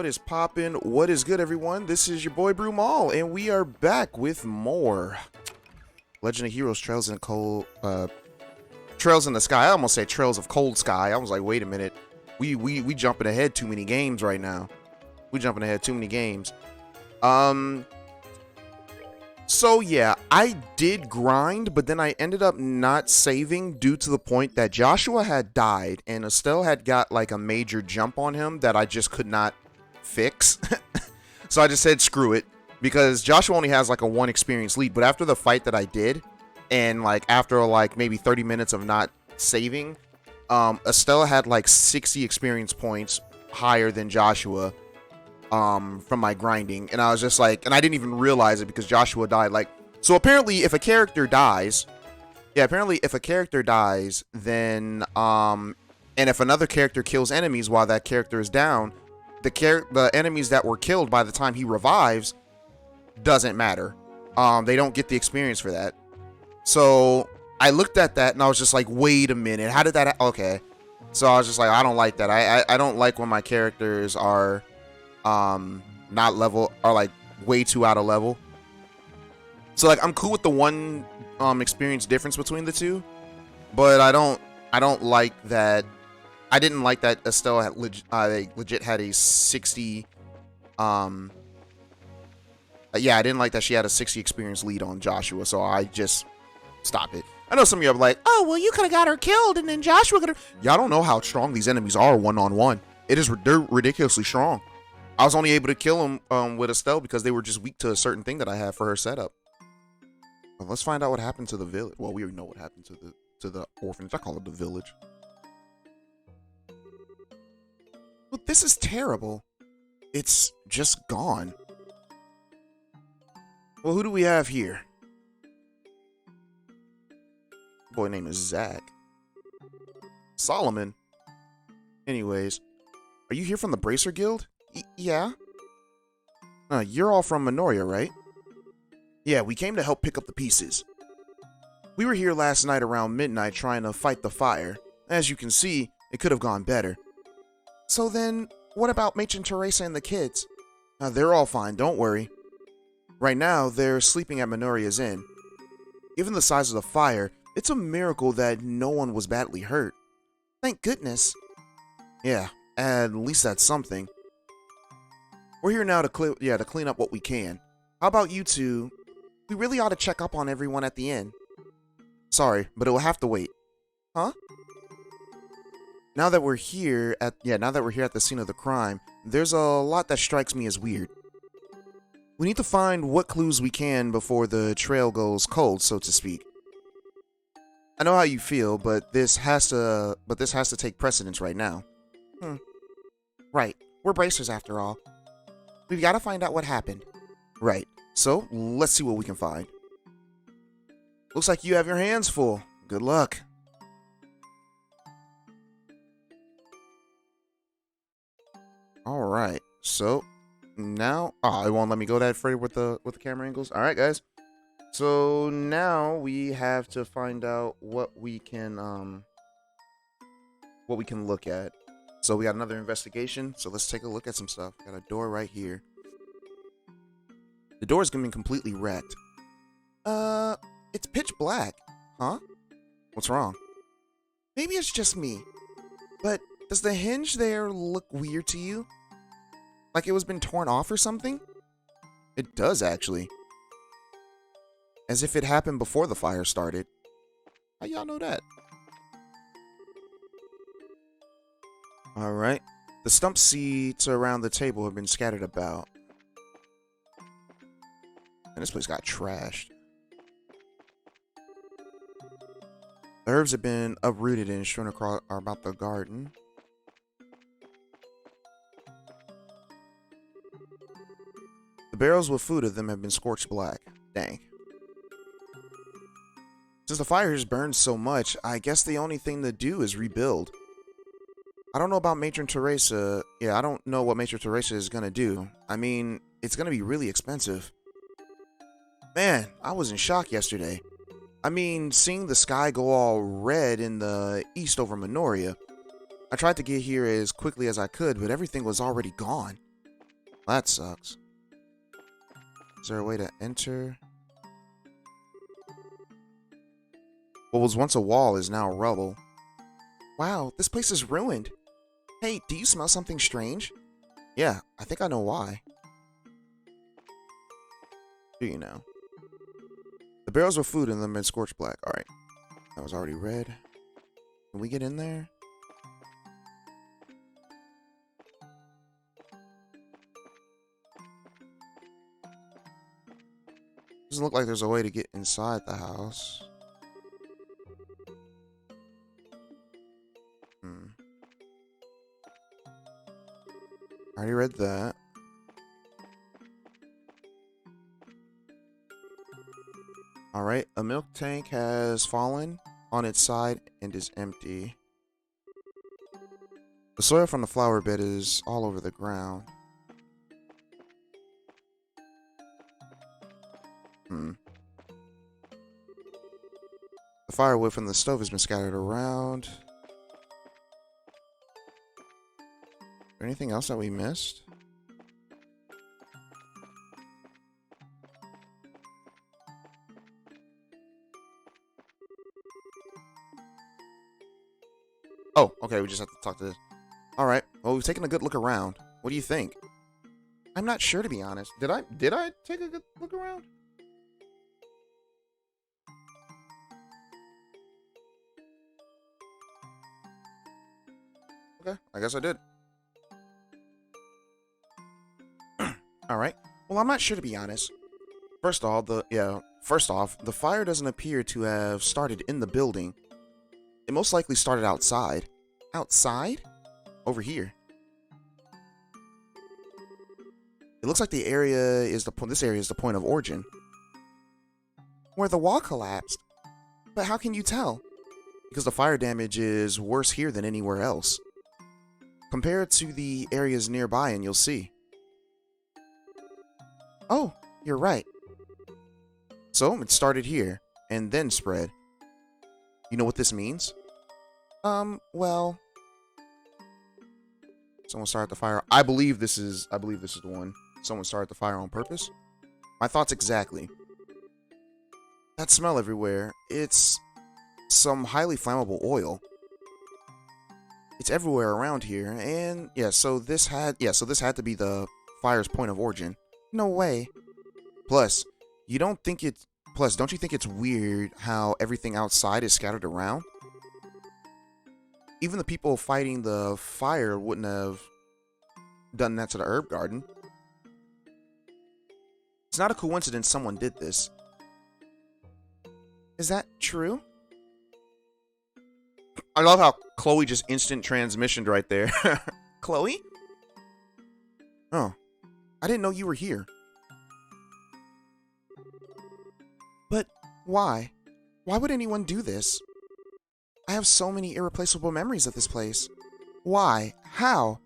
is poppin'? What is good, everyone? This is your boy Brumal, and we are back with more Legend of Heroes Trails in Cold, Trails in the Sky. I almost said Trails of Cold Sky. I was like, wait a minute, we jumping ahead too many games right now. We jumping ahead too many games. So yeah, I did grind, but then I ended up not saving due to the point that Joshua had died and Estelle had got like a major jump on him that I just could not fix. So I just said screw it, because Joshua only has like a 1 experience lead, but after the fight that I did, and like after like maybe 30 minutes of not saving, Estelle had like 60 experience points higher than Joshua from my grinding, and I was just like, and I didn't even realize it because Joshua died. Like, so apparently if a character dies, apparently if a character dies, then and if another character kills enemies while that character is down, the enemies that were killed by the time he revives doesn't matter. They don't get the experience for that. So I looked at that and I was just like, wait a minute, how did that okay. So I was just like, I don't like that. I don't like when my characters are not level, or like way too out of level. So like I'm cool with the 1 experience difference between the two, but I don't like that. I didn't like that Estelle had legit had a 60 yeah, I didn't like that she had a 60 experience lead on Joshua, so I just stopped it. I know some of you are like, oh well, you could have got her killed and then Joshua could have. Y'all don't know how strong these enemies are one-on-one. They're ridiculously strong. I was only able to kill them with Estelle because they were just weak to a certain thing that I had for her setup. Well, let's find out what happened to the village. Well, we already know what happened to the orphanage. I call it the village. But this is terrible. It's just gone. Well, who do we have here? Boy name is Zach. Solomon. Anyways, are you here from the Bracer Guild? Yeah. You're all from Minoria, right? Yeah, we came to help pick up the pieces. We were here last night around midnight trying to fight the fire. As you can see, it could have gone better. So then, what about Matron Teresa and the kids? They're all fine, don't worry. Right now, they're sleeping at Minoria's Inn. Given the size of the fire, it's a miracle that no one was badly hurt. Thank goodness. Yeah, at least that's something. We're here now to clean up what we can. How about you two? We really ought to check up on everyone at the inn. Sorry, but it will have to wait. Huh? Now that we're here at the scene of the crime, there's a lot that strikes me as weird. We need to find what clues we can before the trail goes cold, so to speak. I know how you feel, but this has to take precedence right now. Right. We're bracers after all. We've got to find out what happened. Right. So, let's see what we can find. Looks like you have your hands full. Good luck. Alright. So, now... Oh, it won't let me go that further with the camera angles. Alright, guys. So, now we have to find out what we can look at. So we got another investigation, so let's take a look at some stuff. Got a door right here. The door's gonna be completely wrecked. It's pitch black. Huh? What's wrong? Maybe it's just me, but does the hinge there look weird to you? Like it was been torn off or something? It does, actually. As if it happened before the fire started. How y'all know that? Alright. The stump seeds around the table have been scattered about. And this place got trashed. The herbs have been uprooted and strewn across about the garden. The barrels with food of them have been scorched black. Dang. Since the fire has burned so much, I guess the only thing to do is rebuild. I don't know about Matron Teresa. Yeah, I don't know what Matron Teresa is gonna do. I mean, it's gonna be really expensive. Man, I was in shock yesterday. I mean, seeing the sky go all red in the east over Minoria. I tried to get here as quickly as I could, but everything was already gone. That sucks. Is there a way to enter? What was once a wall is now rubble. Wow, this place is ruined. Hey, do you smell something strange? Yeah, I think I know why. Do you know? The barrels with food in them are scorched black. Alright. That was already red. Can we get in there? Doesn't look like there's a way to get inside the house. I already read that. Alright, a milk tank has fallen on its side and is empty. The soil from the flower bed is all over the ground. The firewood from the stove has been scattered around. Is there anything else that we missed? Oh, okay, we just have to talk to this. Alright, well, we've taken a good look around. What do you think? I'm not sure, to be honest. Did I take a good look around? Okay, I guess I did. Alright. Well, I'm not sure, to be honest. First off, the fire doesn't appear to have started in the building. It most likely started outside. Outside? Over here. It looks like this area is the point of origin. Where the wall collapsed. But how can you tell? Because the fire damage is worse here than anywhere else. Compare it to the areas nearby and you'll see. Oh, you're right. So, it started here, and then spread. You know what this means? Well... Someone started the fire. I believe this is the one. Someone started the fire on purpose. My thoughts exactly. That smell everywhere. It's some highly flammable oil. It's everywhere around here, and so this had to be the fire's point of origin. No way. Plus, don't you think it's weird how everything outside is scattered around? Even the people fighting the fire wouldn't have done that to the herb garden. It's not a coincidence someone did this. Is that true? I love how Chloe just instant transmissioned right there. Chloe? Oh, I didn't know you were here. But why? Why would anyone do this? I have so many irreplaceable memories of this place. Why? How?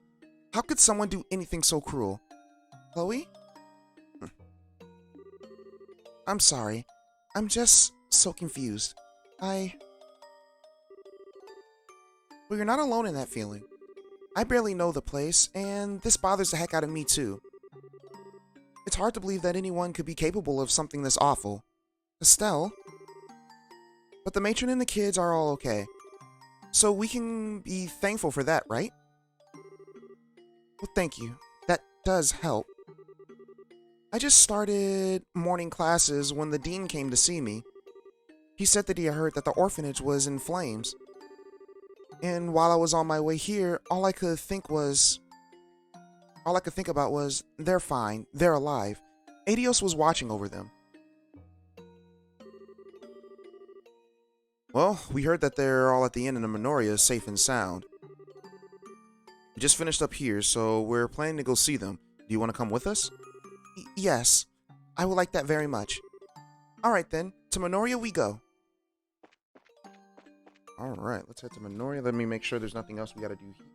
How could someone do anything so cruel? Chloe? I'm sorry. I'm just so confused. Well, you're not alone in that feeling. I barely know the place, and this bothers the heck out of me too. It's hard to believe that anyone could be capable of something this awful. Estelle? But the matron and the kids are all okay. So we can be thankful for that, right? Well, thank you. That does help. I just started morning classes when the dean came to see me. He said that he had heard that the orphanage was in flames. And while I was on my way here, all I could think about was, they're fine, they're alive. Adios was watching over them. Well, we heard that they're all at the inn in the Minoria safe and sound. We just finished up here, so we're planning to go see them. Do you want to come with us? Yes, I would like that very much. Alright then, to Minoria we go. Alright, let's head to Minoria. Let me make sure there's nothing else we gotta do here.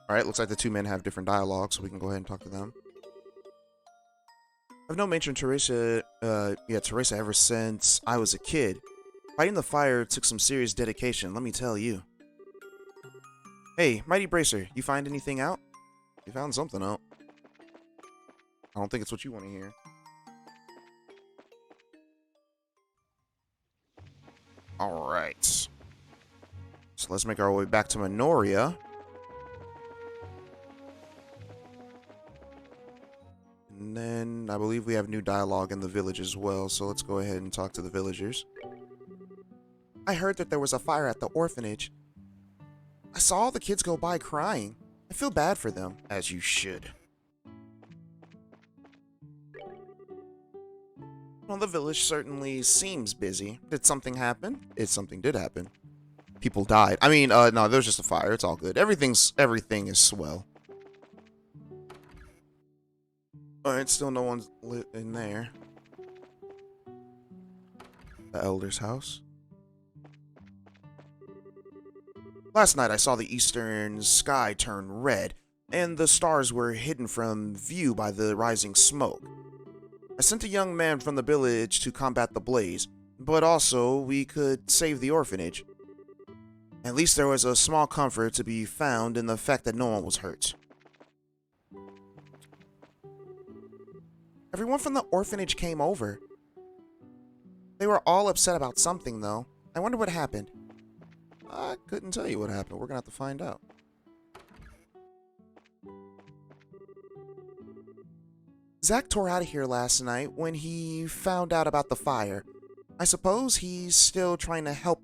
Alright, looks like the two men have different dialogue, so we can go ahead and talk to them. I've known Matron Teresa, Teresa ever since I was a kid. Fighting the fire took some serious dedication, let me tell you. Hey, Mighty Bracer, you find anything out? You found something out. I don't think it's what you want to hear. Alright. So let's make our way back to Minoria. And then I believe we have new dialogue in the village as well, so let's go ahead and talk to the villagers. I heard that there was a fire at the orphanage. I saw all the kids go by crying. I feel bad for them. As you should. Well, the village certainly seems busy. Did something happen? Something did happen. People died. I mean, no, there's just a fire. It's all good. Everything is swell. Alright, still no one's lit in there. The elder's house. Last night I saw the eastern sky turn red, and the stars were hidden from view by the rising smoke. I sent a young man from the village to combat the blaze, but also we could save the orphanage. At least there was a small comfort to be found in the fact that no one was hurt. Everyone from the orphanage came over. They were all upset about something, though. I wonder what happened. I couldn't tell you what happened. We're gonna have to find out. Zach tore out of here last night when he found out about the fire. I suppose he's still trying to help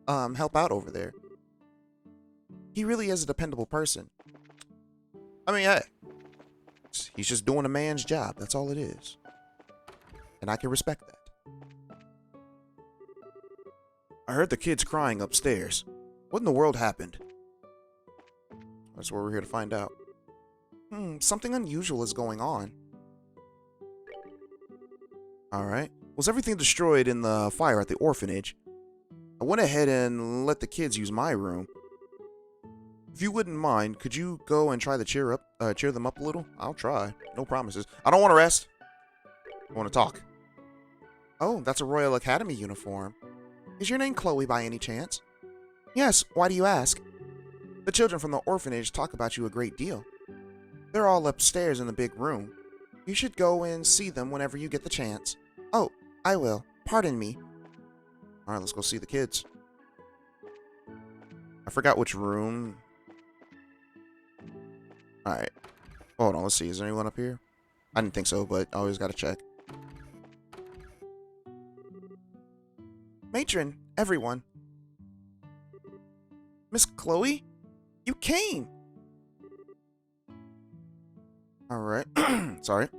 out over there. He really is a dependable person. I mean, hey, he's just doing a man's job. That's all it is. And I can respect that. I heard the kids crying upstairs. What in the world happened? That's what we're here to find out. Something unusual is going on. Alright. Was everything destroyed in the fire at the orphanage? I went ahead and let the kids use my room. If you wouldn't mind, could you go and try to cheer them up a little? I'll try. No promises. I don't want to rest. I want to talk. Oh, that's a Royal Academy uniform. Is your name Chloe by any chance? Yes, why do you ask? The children from the orphanage talk about you a great deal. They're all upstairs in the big room. You should go and see them whenever you get the chance. Oh, I will. Pardon me. Alright, let's go see the kids. I forgot which room. Alright. Hold on, let's see. Is there anyone up here? I didn't think so, but I always gotta check. Matron, everyone. Miss Chloe? You came! Alright. Sorry.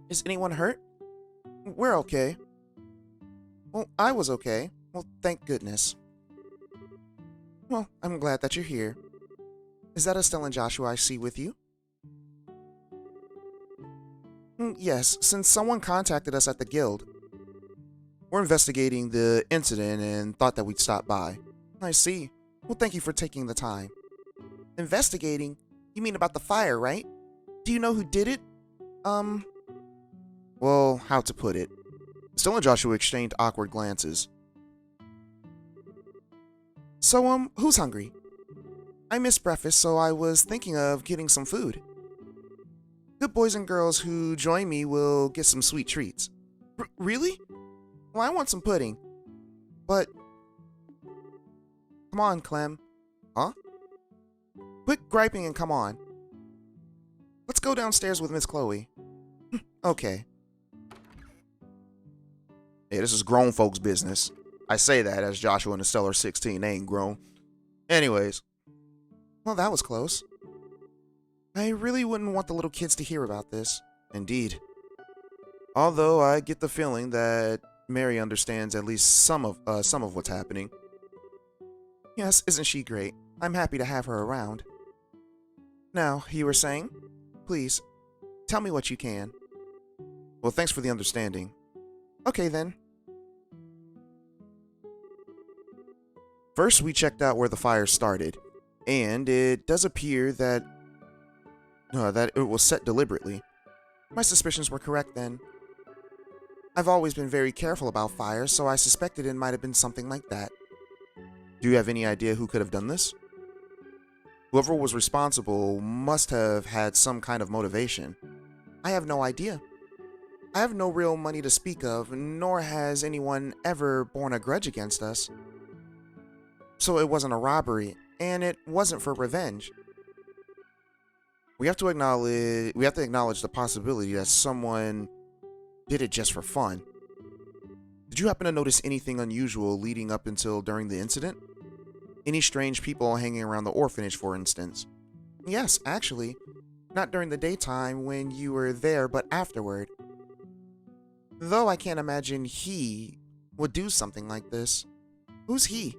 Is anyone hurt? We're okay. Well, I was okay. Well, thank goodness. Well, I'm glad that you're here. Is that Estelle and Joshua I see with you? Yes, since someone contacted us at the guild. We're investigating the incident and thought that we'd stop by. I see. Well, thank you for taking the time. Investigating? You mean about the fire, right? Do you know who did it? Well, how to put it. Estelle and Joshua exchanged awkward glances. So, who's hungry? I missed breakfast, so I was thinking of getting some food. Good boys and girls who join me will get some sweet treats. Really? Well, I want some pudding. But... Come on, Clem. Huh? Quit griping and come on. Let's go downstairs with Miss Chloe. Okay. Yeah, this is grown folks' business. I say that as Joshua and Estelle are 16. They ain't grown. Anyways. Well, that was close. I really wouldn't want the little kids to hear about this. Indeed. Although I get the feeling that Mary understands at least some of what's happening. Yes, isn't she great? I'm happy to have her around. Now, you were saying? Please, tell me what you can. Well, thanks for the understanding. Okay, then. First, we checked out where the fire started, and it does appear that it was set deliberately. My suspicions were correct then. I've always been very careful about fires, so I suspected it might have been something like that. Do you have any idea who could have done this? Whoever was responsible must have had some kind of motivation. I have no idea. I have no real money to speak of, nor has anyone ever borne a grudge against us. So it wasn't a robbery, and it wasn't for revenge. We have to acknowledge the possibility that someone did it just for fun. Did you happen to notice anything unusual leading up until during the incident? Any strange people hanging around the orphanage, for instance? Yes, actually. Not during the daytime when you were there, but afterward. Though I can't imagine he would do something like this. Who's he?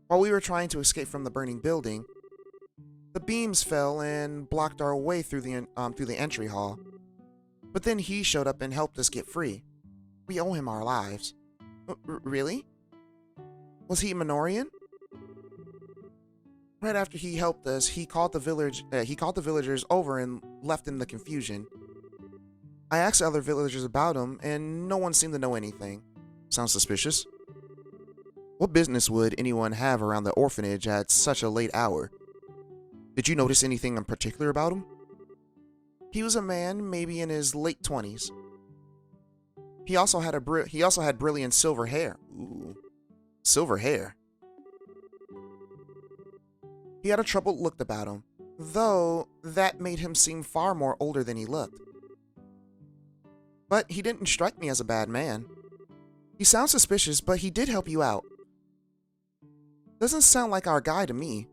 While we were trying to escape from the burning building, the beams fell and blocked our way through the entry hall. But then he showed up and helped us get free. We owe him our lives. Really? Was he Minorian? Right after he helped us, he called the villagers over and left in the confusion. I asked other villagers about him, and no one seemed to know anything. Sounds suspicious. What business would anyone have around the orphanage at such a late hour? Did you notice anything in particular about him? He was a man, maybe in his late 20s. He also had brilliant silver hair. Ooh, silver hair. He had a troubled look about him, though that made him seem far more older than he looked. But he didn't strike me as a bad man. He sounds suspicious, but he did help you out. Doesn't sound like our guy to me.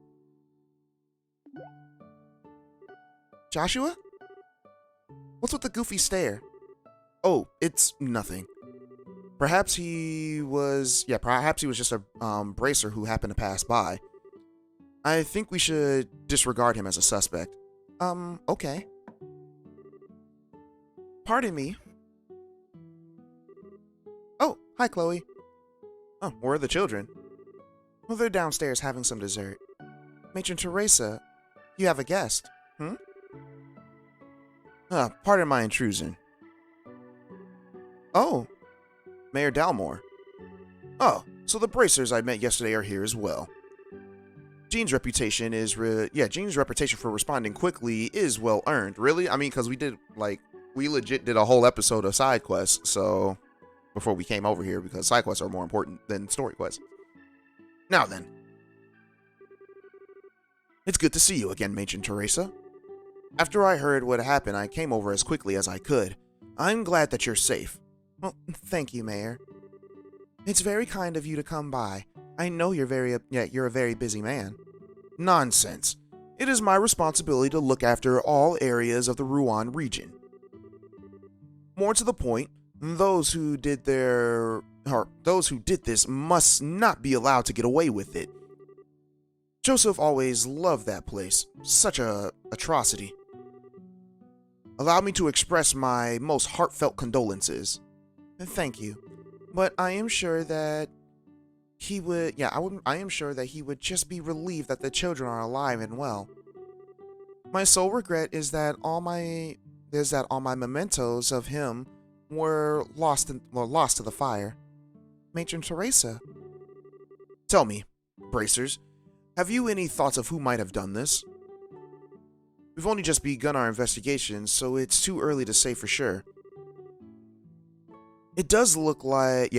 Joshua? What's with the goofy stare? Oh, it's nothing. Perhaps he was just a bracer who happened to pass by. I think we should disregard him as a suspect. Okay. Pardon me. Oh, hi, Chloe. Oh, where are the children? Well, they're downstairs having some dessert. Matron Teresa, you have a guest. Pardon my intrusion. Oh, Mayor Dalmore. Oh, so the bracers I met yesterday are here as well. Gene's reputation for responding quickly is well earned. Really? I mean, because we legit did a whole episode of side quests, so before we came over here, because side quests are more important than story quests. Now then. It's good to see you again, Matron Teresa. After I heard what happened, I came over as quickly as I could. I'm glad that you're safe. Well, thank you, Mayor. It's very kind of you to come by. I know you're a very busy man. Nonsense. It is my responsibility to look after all areas of the Rouen region. More to the point, those who did this must not be allowed to get away with it. Joseph always loved that place. Such a atrocity. Allow me to express my most heartfelt condolences. Thank you. But I am sure that he would just be relieved that the children are alive and well. My sole regret is that all my mementos of him were lost to the fire. Matron Teresa. Tell me, bracers, have you any thoughts of who might have done this? We've only just begun our investigation, so it's too early to say for sure. It does look like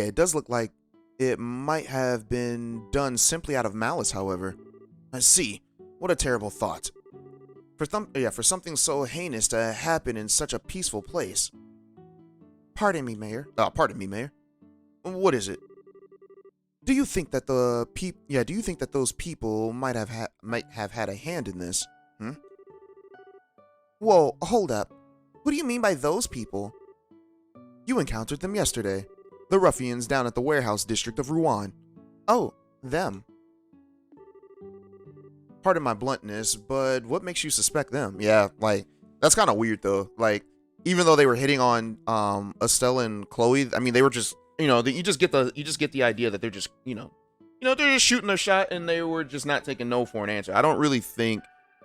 it might have been done simply out of malice, however. I see. What a terrible thought. For something so heinous to happen in such a peaceful place. Pardon me, Mayor. What is it? Do you think that those people might have had a hand in this? Whoa, hold up. What do you mean by those people? You encountered them yesterday. The ruffians down at the warehouse district of Rouen. Oh, them. Pardon my bluntness, but what makes you suspect them? Yeah, that's kind of weird though. Even though they were hitting on Estelle and Chloe, I mean, they were just, you just get the idea that they're just, they're just shooting their shot and they were just not taking no for an answer. I don't really think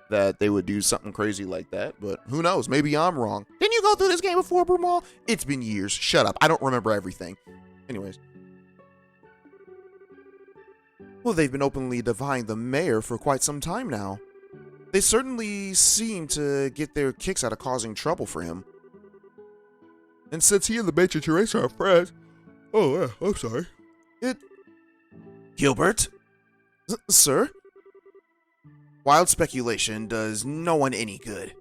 that they would do something crazy like that, but who knows? Maybe I'm wrong. Didn't you go through this game before, Brumal? It's been years. Shut up. I don't remember everything. Anyways. Well, they've been openly defying the mayor for quite some time now. They certainly seem to get their kicks out of causing trouble for him. And since he and the Major Teresa are friends... Oh, yeah, I'm sorry. Gilbert? Sir? Wild speculation does no one any good.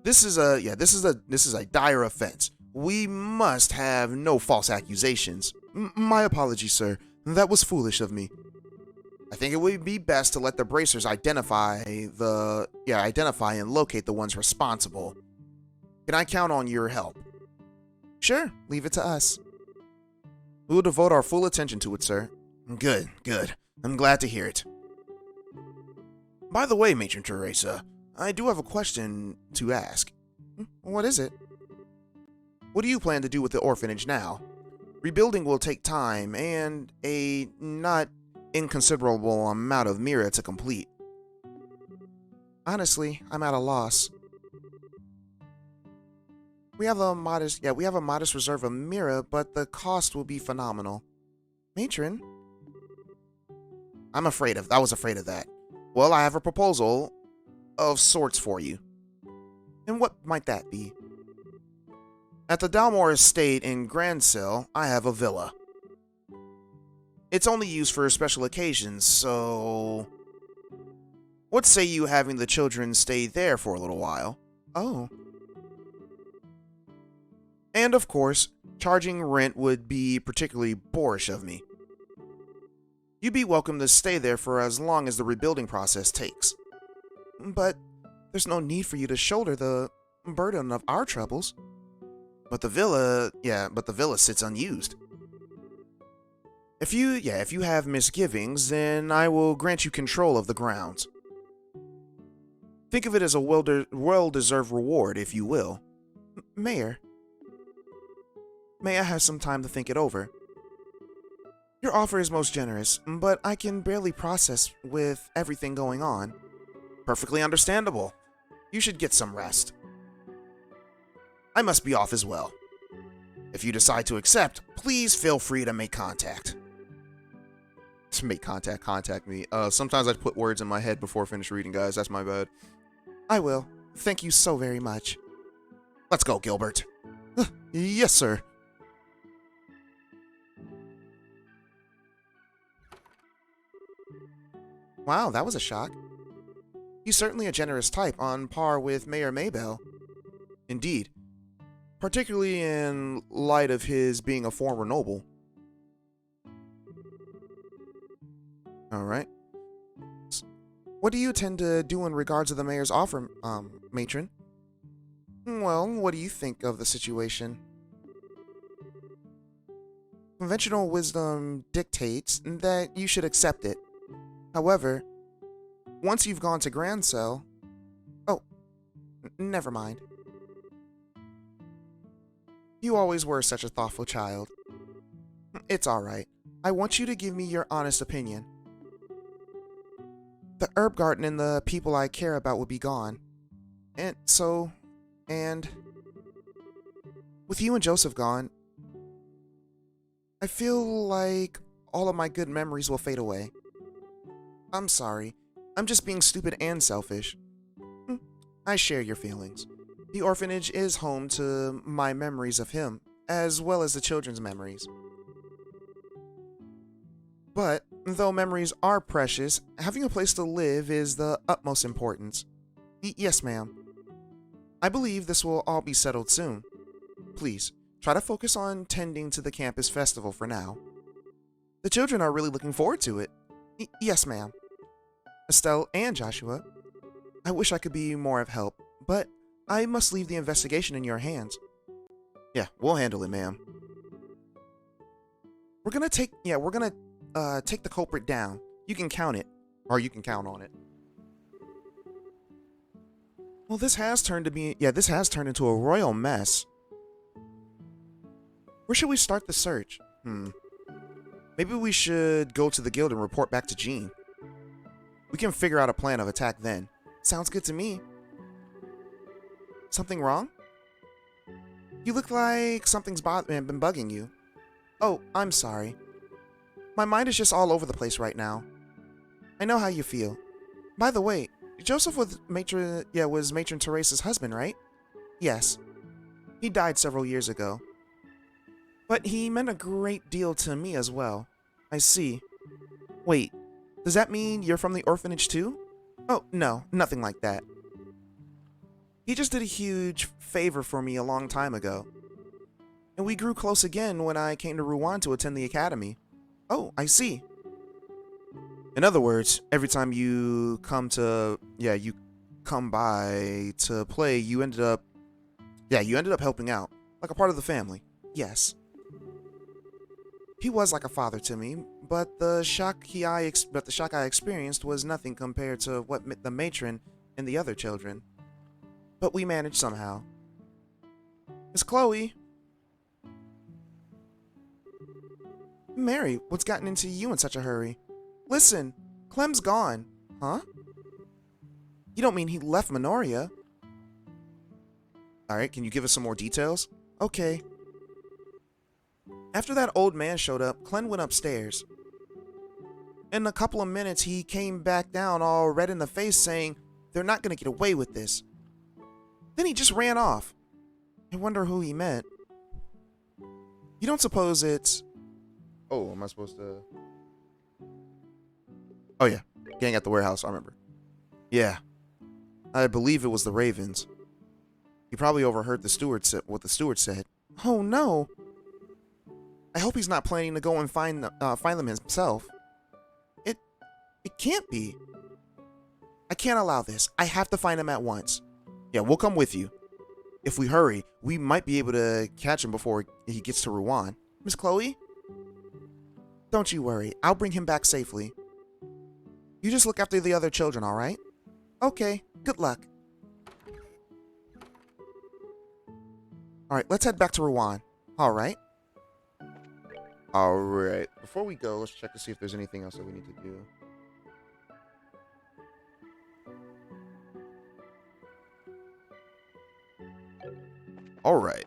This is a dire offense. We must have no false accusations. My apologies, sir. That was foolish of me. I think it would be best to let the bracers identify and locate the ones responsible. Can I count on your help? Sure, leave it to us. We will devote our full attention to it, sir. Good, good. I'm glad to hear it. By the way, Matron Teresa, I do have a question to ask. What is it? What do you plan to do with the orphanage now? Rebuilding will take time and a not inconsiderable amount of mira to complete. Honestly, I'm at a loss. We have a modest reserve of mira, but the cost will be phenomenal. Matron? I was afraid of that. Well, I have a proposal of sorts for you. And what might that be? At the Dalmore Estate in Gransell, I have a villa. It's only used for special occasions, so... What say you having the children stay there for a little while? Oh. And of course, charging rent would be particularly boorish of me. You'd be welcome to stay there for as long as the rebuilding process takes. But there's no need for you to shoulder the burden of our troubles. But the villa sits unused. If you have misgivings, then I will grant you control of the grounds. Think of it as a well-deserved reward, if you will. Mayor, may I have some time to think it over? Your offer is most generous, but I can barely process with everything going on. Perfectly understandable. You should get some rest. I must be off as well. If you decide to accept, please feel free to make contact. To make contact me. Sometimes I put words in my head before I finish reading, guys. That's my bad. I will. Thank you so very much. Let's go, Gilbert. Yes, sir. Wow, that was a shock. He's certainly a generous type, on par with Mayor Maybell. Indeed. Particularly in light of his being a former noble. Alright. What do you intend to do in regards to the mayor's offer, matron? Well, what do you think of the situation? Conventional wisdom dictates that you should accept it. However, once you've gone to Gransell... Oh, never mind. You always were such a thoughtful child. It's alright. I want you to give me your honest opinion. The herb garden and the people I care about will be gone. And with you and Joseph gone, I feel like all of my good memories will fade away. I'm sorry. I'm just being stupid and selfish. I share your feelings. The orphanage is home to my memories of him, as well as the children's memories. But, though memories are precious, having a place to live is the utmost importance. Yes, ma'am. I believe this will all be settled soon. Please, try to focus on tending to the campus festival for now. The children are really looking forward to it. Yes, ma'am. Estelle and Joshua. I wish I could be more of help, but I must leave the investigation in your hands. Yeah, we'll handle it, ma'am. We're gonna take the culprit down. You can count it, or you can count on it. Well, this has turned into a royal mess. Where should we start the search? Maybe we should go to the guild and report back to Jean. We can figure out a plan of attack then. Sounds good to me. Something wrong? You look like something's been bugging you. Oh, I'm sorry. My mind is just all over the place right now. I know how you feel. By the way, Joseph was Matron Teresa's husband, right? Yes. He died several years ago. But he meant a great deal to me as well. I see. Wait, does that mean you're from the orphanage too? Oh, no, nothing like that. He just did a huge favor for me a long time ago. And we grew close again when I came to Rouen to attend the academy. Oh, I see. In other words, every time you come by to play, you ended up helping out, like a part of the family. Yes. He was like a father to me, but the shock I experienced was nothing compared to what the matron and the other children. But we managed somehow. Miss Chloe. Mary, what's gotten into you in such a hurry? Listen, Clem's gone. Huh? You don't mean he left Minoria? Alright, can you give us some more details? Okay. After that old man showed up, Clem went upstairs. In a couple of minutes, he came back down all red in the face saying, they're not going to get away with this. Then he just ran off. I wonder who he met. You don't suppose it's... Oh, am I supposed to... Oh yeah, gang at the warehouse, I remember. Yeah, I believe it was the Ravens. He probably overheard what the steward said. Oh no! I hope he's not planning to go and find them himself. It can't be. I can't allow this. I have to find him at once. Yeah, we'll come with you. If we hurry, we might be able to catch him before he gets to Rouen. Miss Chloe? Don't you worry. I'll bring him back safely. You just look after the other children, alright? Okay, good luck. Alright, let's head back to Rouen. Alright. Alright, before we go, let's check to see if there's anything else that we need to do. Alright.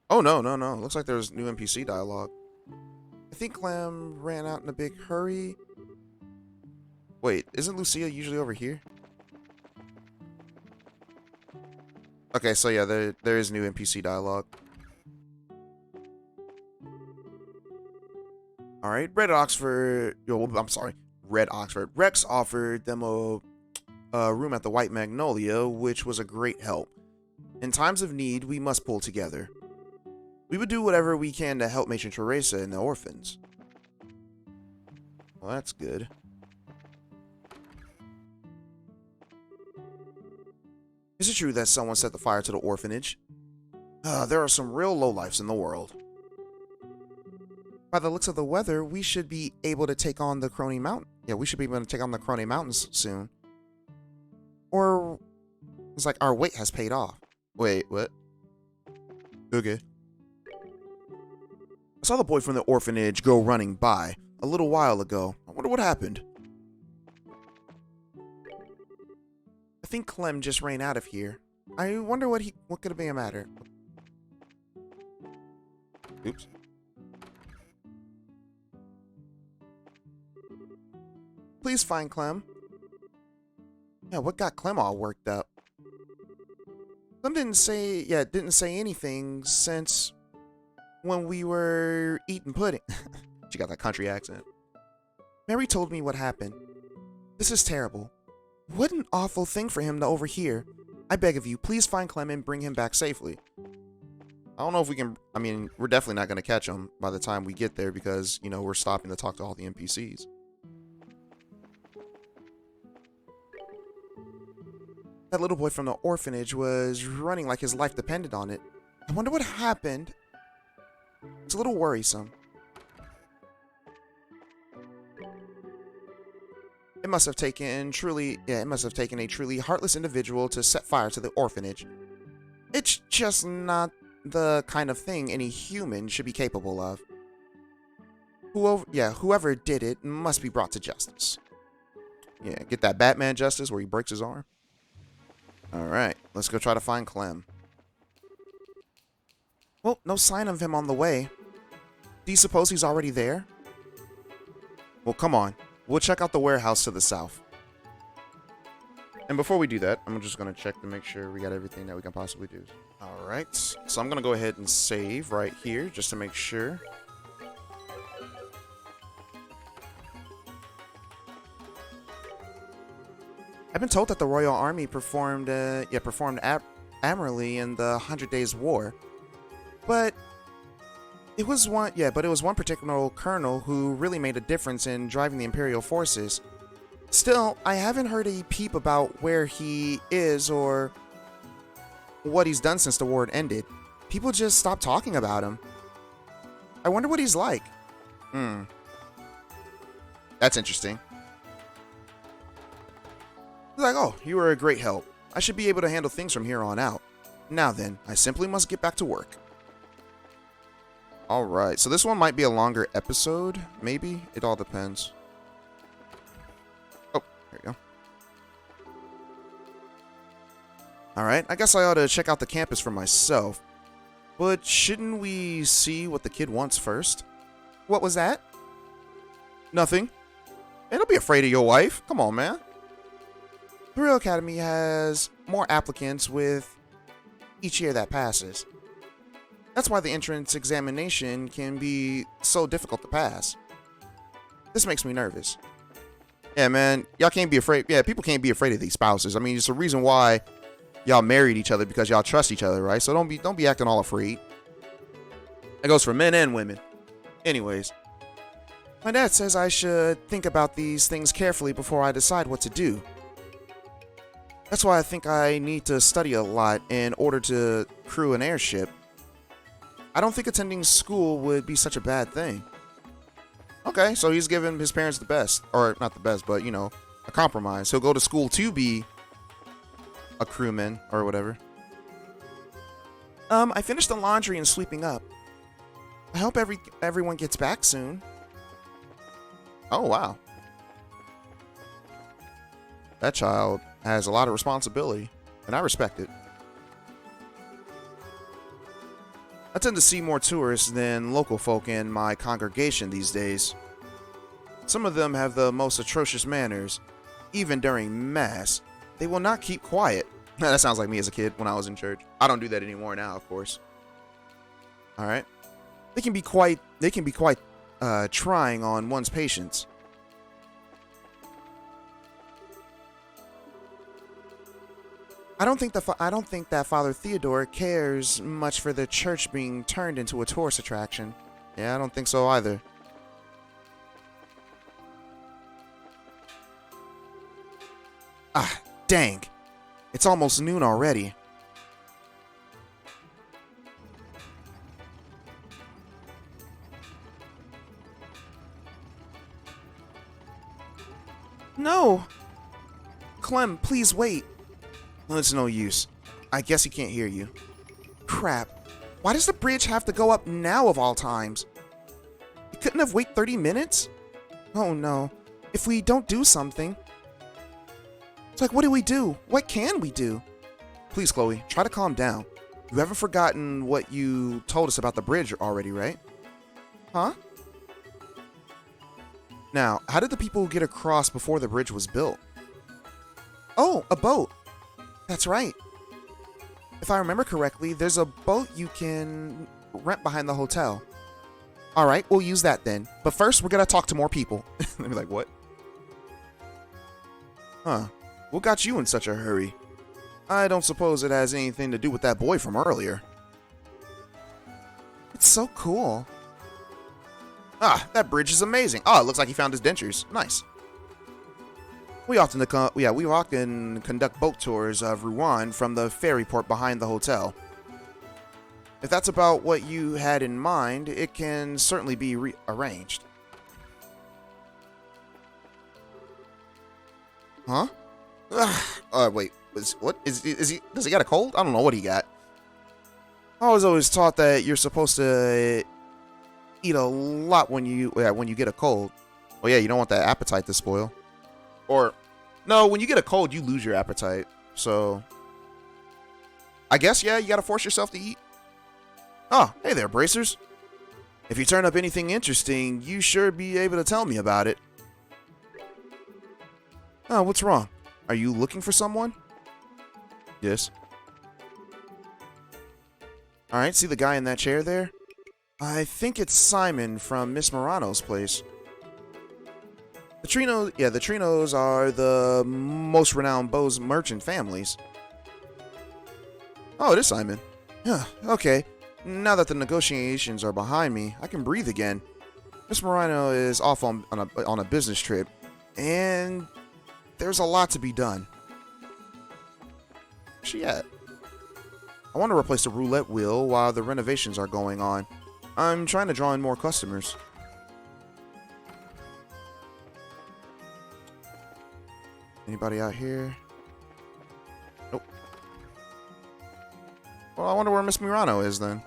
Oh, no. Looks like there's new NPC dialogue. I think Clem ran out in a big hurry. Wait, isn't Lucia usually over here? Okay, so yeah, there is new NPC dialogue. Alright, Red Oxford... I'm sorry. Red Oxford. Rex offered them a room at the White Magnolia, which was a great help. In times of need, we must pull together. We would do whatever we can to help Matron Teresa and the orphans. Well, that's good. Is it true that someone set the fire to the orphanage? There are some real lowlifes in the world. By the looks of the weather, we should be able to take on the Crony Mountain. Yeah, we should be able to take on the Crony Mountains soon. Or it's like our wait has paid off. Wait, what? Okay. I saw the boy from the orphanage go running by a little while ago. I wonder what happened. I think Clem just ran out of here. I wonder what could have been the matter. Oops. Please find Clem. Yeah, what got Clem all worked up? Clem didn't say anything since when we were eating pudding. She got that country accent. Mary told me what happened. This is terrible. What an awful thing for him to overhear. I beg of you, please find Clem and bring him back safely. I don't know if we can... I mean, we're definitely not going to catch him by the time we get there because, you know, we're stopping to talk to all the NPCs. That little boy from the orphanage was running like his life depended on it. I wonder what happened. It's a little worrisome. It must have taken a truly heartless individual to set fire to the orphanage. It's just not the kind of thing any human should be capable of. Whoever did it must be brought to justice. Yeah, get that Batman justice where he breaks his arm. Alright, let's go try to find Clem. Well, no sign of him on the way. Do you suppose he's already there? Well, come on. We'll check out the warehouse to the south. And before we do that, I'm just going to check to make sure we got everything that we can possibly do. Alright, so I'm going to go ahead and save right here just to make sure. I've been told that the Royal Army performed admirably in the 100 Days War. But it was one particular colonel who really made a difference in driving the Imperial forces. Still, I haven't heard a peep about where he is or what he's done since the war ended. People just stopped talking about him. I wonder what he's like. That's interesting. He's like, oh, you were a great help. I should be able to handle things from here on out. Now then, I simply must get back to work. Alright, so this one might be a longer episode, maybe? It all depends. Oh, there you go. Alright, I guess I ought to check out the campus for myself. But shouldn't we see what the kid wants first? What was that? Nothing. Hey, don't be afraid of your wife. Come on, man. The Royal Academy has more applicants with each year that passes. That's why the entrance examination can be so difficult to pass. This makes me nervous. Yeah, man, y'all can't be afraid. Yeah, people can't be afraid of these spouses. I mean, it's a reason why y'all married each other, because y'all trust each other, right? So don't be acting all afraid. That goes for men and women. Anyways, my dad says I should think about these things carefully before I decide what to do. That's why I think I need to study a lot in order to crew an airship. I don't think attending school would be such a bad thing. Okay, so he's giving his parents the best. Or, not the best, but, you know, a compromise. He'll go to school to be a crewman, or whatever. I finished the laundry and sweeping up. I hope everyone gets back soon. Oh, wow. That child has a lot of responsibility, and I respect it. I tend to see more tourists than local folk in my congregation these days. Some of them have the most atrocious manners. Even during Mass, they will not keep quiet. That sounds like me as a kid when I was in church. I don't do that anymore now, of course. Alright. They can be quite trying on one's patience. I don't think that Father Theodore cares much for the church being turned into a tourist attraction. Yeah, I don't think so either. Ah, dang. It's almost noon already. No! Clem, please wait. It's no use. I guess he can't hear you. Crap. Why does the bridge have to go up now of all times? It couldn't have waited 30 minutes? Oh no. If we don't do something... It's like, what do we do? What can we do? Please, Chloe, try to calm down. You haven't forgotten what you told us about the bridge already, right? Huh? Now, how did the people get across before the bridge was built? Oh, a boat. That's right. If I remember correctly, there's a boat you can rent behind the hotel. Alright, we'll use that then. But first, we're gonna talk to more people. They'll be like, what? Huh. What got you in such a hurry? I don't suppose it has anything to do with that boy from earlier. It's so cool. Ah, that bridge is amazing. Oh, it looks like he found his dentures. Nice. We often conduct boat tours of Rouen from the ferry port behind the hotel. If that's about what you had in mind, it can certainly be arranged. Huh? Wait. Does he got a cold? I don't know what he got. I was always taught that you're supposed to eat a lot when you get a cold. Well, yeah, you don't want that appetite to spoil. Or, no, when you get a cold, you lose your appetite. So, I guess, yeah, you gotta force yourself to eat. Oh, hey there, Bracers. If you turn up anything interesting, you sure be able to tell me about it. Oh, what's wrong? Are you looking for someone? Yes. Alright, see the guy in that chair there? I think it's Simon from Miss Morano's place. The Trinos are the most renowned Bose merchant families. Oh, it is Simon. Yeah, okay. Now that the negotiations are behind me, I can breathe again. Miss Morano is off on a business trip, and there's a lot to be done. Where's she at? I want to replace the roulette wheel while the renovations are going on. I'm trying to draw in more customers. Anybody out here? Nope. Well, I wonder where Miss Murano is then.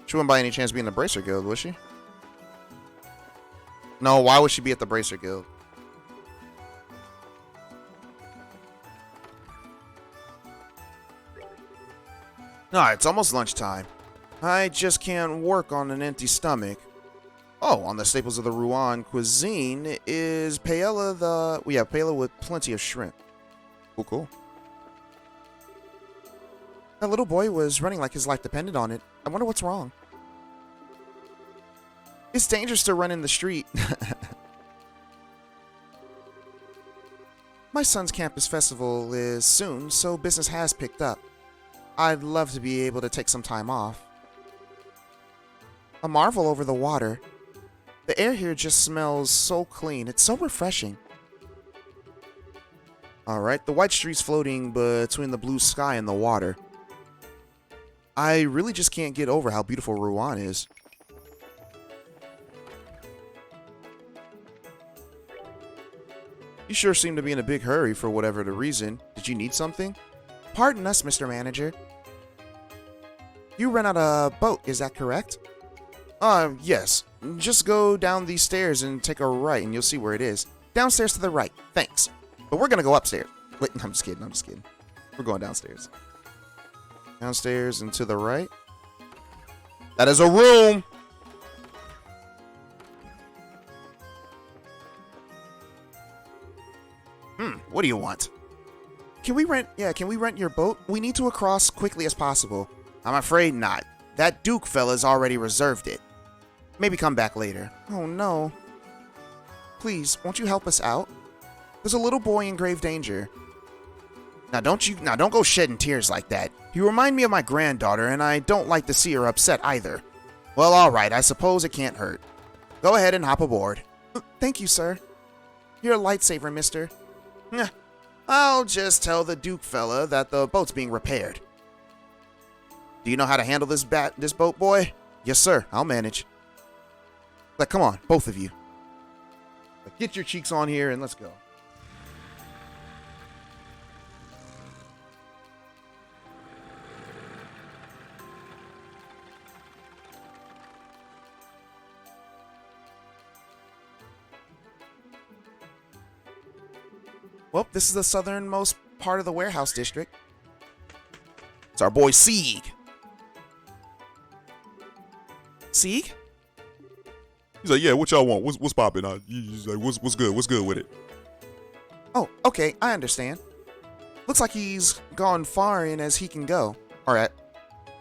She wouldn't by any chance be in the Bracer Guild, would she? No, why would she be at the Bracer Guild? No, it's almost lunchtime. I just can't work on an empty stomach. Oh, on the staples of the Rouen cuisine is paella paella with plenty of shrimp. Cool, cool. That little boy was running like his life depended on it. I wonder what's wrong. It's dangerous to run in the street. My son's campus festival is soon, so business has picked up. I'd love to be able to take some time off. A marvel over the water. The air here just smells so clean. It's so refreshing. Alright, the white streets floating between the blue sky and the water. I really just can't get over how beautiful Rouen is. You sure seem to be in a big hurry for whatever the reason. Did you need something? Pardon us, Mr. Manager. You ran out a boat, is that correct? Yes. Just go down these stairs and take a right and you'll see where it is. Downstairs to the right. Thanks. But we're gonna go upstairs. Wait, I'm just kidding. We're going downstairs. Downstairs and to the right. That is a room! What do you want? Can we rent your boat? We need to cross quickly as possible. I'm afraid not. That Duke fella's already reserved it. Maybe come back later. Oh no. Please, won't you help us out? There's a little boy in grave danger. Now don't go shedding tears like that. You remind me of my granddaughter, and I don't like to see her upset either. Well, alright, I suppose it can't hurt. Go ahead and hop aboard. Thank you, sir. You're a lifesaver, mister. I'll just tell the Duke fella that the boat's being repaired. Do you know how to handle this boat, boy? Yes, sir. I'll manage. Like, come on, both of you. Like, get your cheeks on here and let's go. Well, this is the southernmost part of the warehouse district. It's our boy Sieg. Sieg? He's like, yeah, what y'all want? What's poppin'? He's like, what's good? What's good with it? Oh, okay, I understand. Looks like he's gone far in as he can go. Alright.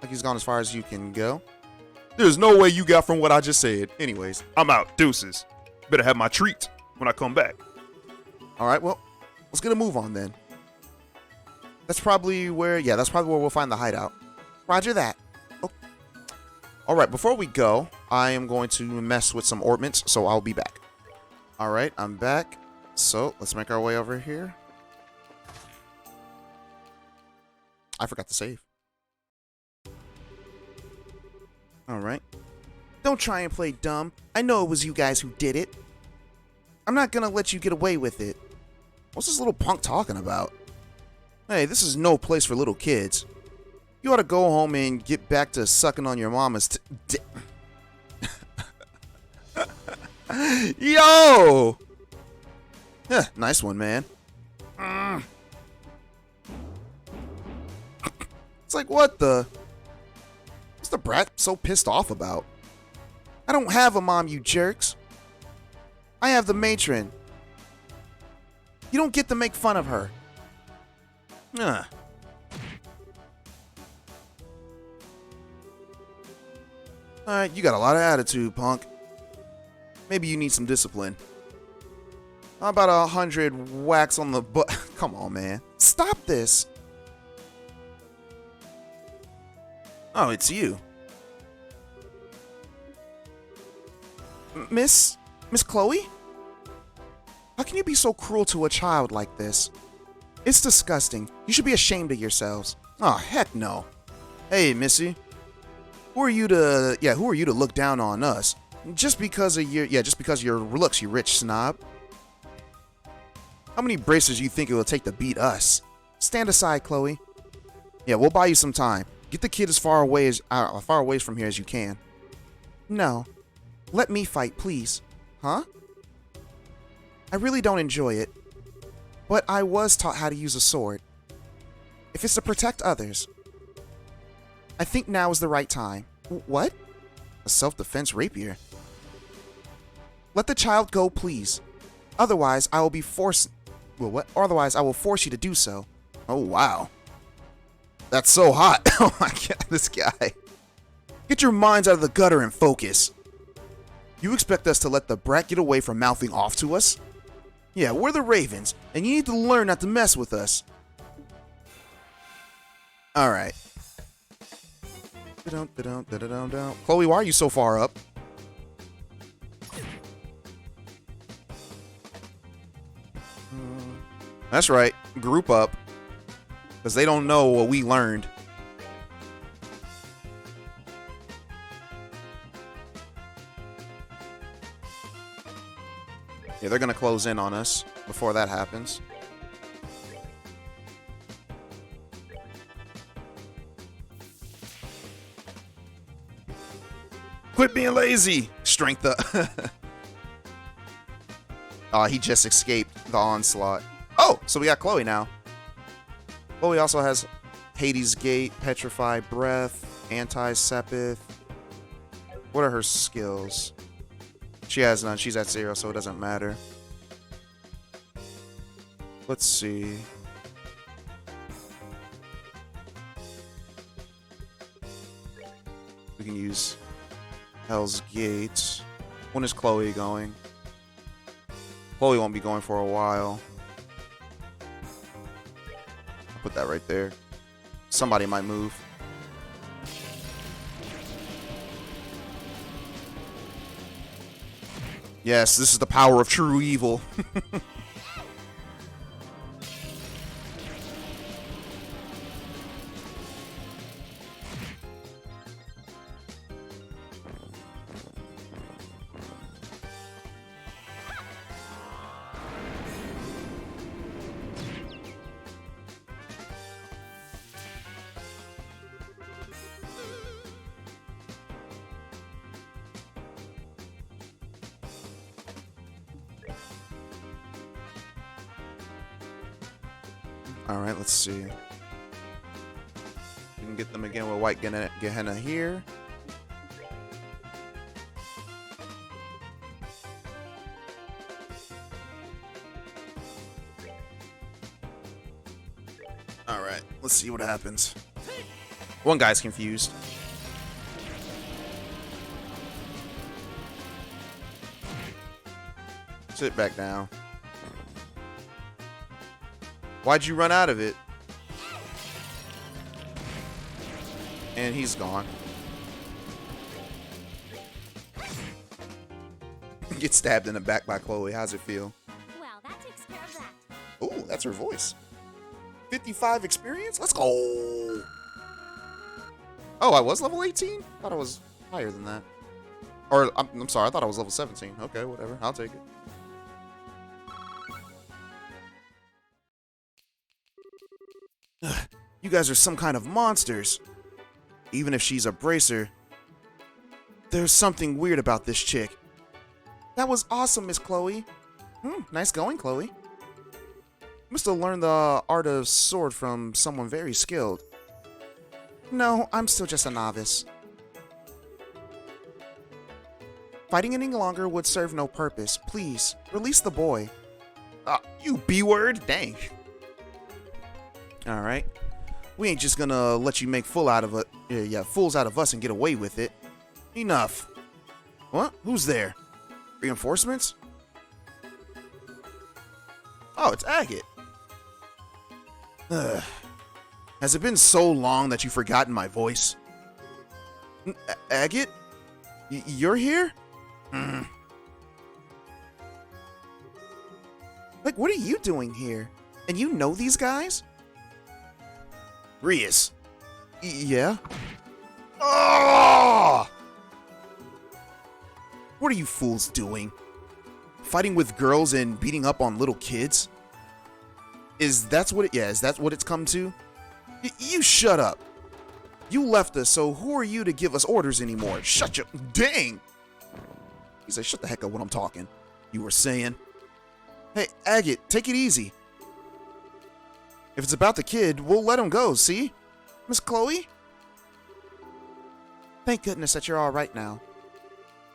Like he's gone as far as you can go. There's no way you got from what I just said. Anyways, I'm out. Deuces. Better have my treat when I come back. Alright, well, let's get a move on then. That's probably where we'll find the hideout. Roger that. Oh. Alright, before we go, I am going to mess with some ornaments, so I'll be back. Alright, I'm back. So, let's make our way over here. I forgot to save. Alright. Don't try and play dumb. I know it was you guys who did it. I'm not gonna let you get away with it. What's this little punk talking about? Hey, this is no place for little kids. You ought to go home and get back to sucking on your mama's Yo! Yeah, nice one, man. like, what the? What's the brat so pissed off about? I don't have a mom, you jerks. I have the matron. You don't get to make fun of her. Ugh. Alright, you got a lot of attitude, punk. Maybe you need some discipline. How about 100 whacks on the butt? Come on, man. Stop this. Oh, it's you. Miss Chloe? How can you be so cruel to a child like this? It's disgusting. You should be ashamed of yourselves. Oh, heck no. Hey, Missy. Who are you to look down on us? Just because of your looks, you rich snob. How many bracers you think it will take to beat us? Stand aside, Chloe. Yeah, we'll buy you some time. Get the kid as far away from here as you can. No. Let me fight, please. Huh? I really don't enjoy it. But I was taught how to use a sword. If it's to protect others. I think now is the right time. What? A self-defense rapier? Let the child go, please. Otherwise, I will be forced... Well, what? Otherwise, I will force you to do so. Oh, wow. That's so hot. Oh my god, this guy. Get your minds out of the gutter and focus. You expect us to let the brat get away from mouthing off to us? Yeah, we're the Ravens, and you need to learn not to mess with us. Alright. Chloe, why are you so far up? That's right. Group up. Because they don't know what we learned. Yeah, they're going to close in on us before that happens. Quit being lazy! Strength up. Oh, he just escaped the onslaught. Oh, so we got Chloe now. Chloe also has Hades Gate, Petrify Breath, Anti-Sepith. What are her skills? She has none. She's at 0, so it doesn't matter. Let's see. We can use Hell's Gate. When is Chloe going? Chloe won't be going for a while. I'll put that right there. Somebody might move. Yes, this is the power of true evil. Alright, let's see. We can get them again with White Gehenna here. Alright, let's see what happens. One guy's confused. Sit back down. Why'd you run out of it? And he's gone. Get stabbed in the back by Chloe. How's it feel? Well, that takes care of that. Ooh, that's her voice. 55 experience? Let's go. Oh, I was level 18? Thought I was higher than that. Or, I'm sorry, I thought I was level 17. Okay, whatever. I'll take it. You guys are some kind of monsters. Even if she's a bracer, there's something weird about this chick. That was awesome, Miss Chloe. Nice going, Chloe. Must have learned the art of sword from someone very skilled. No, I'm still just a novice. Fighting any longer would serve no purpose. Please, release the boy. You B-word? Dang. Alright. We ain't just gonna let you make fools out of us and get away with it. Enough. What? Who's there? Reinforcements? Oh, it's Agate. Ugh. Has it been so long that you've forgotten my voice? Agate? You're here? Like, what are you doing here? And you know these guys? Rias. Yeah? Oh! What are you fools doing? Fighting with girls and beating up on little kids? Is that what it's come to? You shut up. You left us, so who are you to give us orders anymore? Shut your... Dang! He said, shut the heck up when I'm talking. You were saying... Hey, Agate, take it easy. If it's about the kid, we'll let him go, see? Miss Chloe? Thank goodness that you're alright now.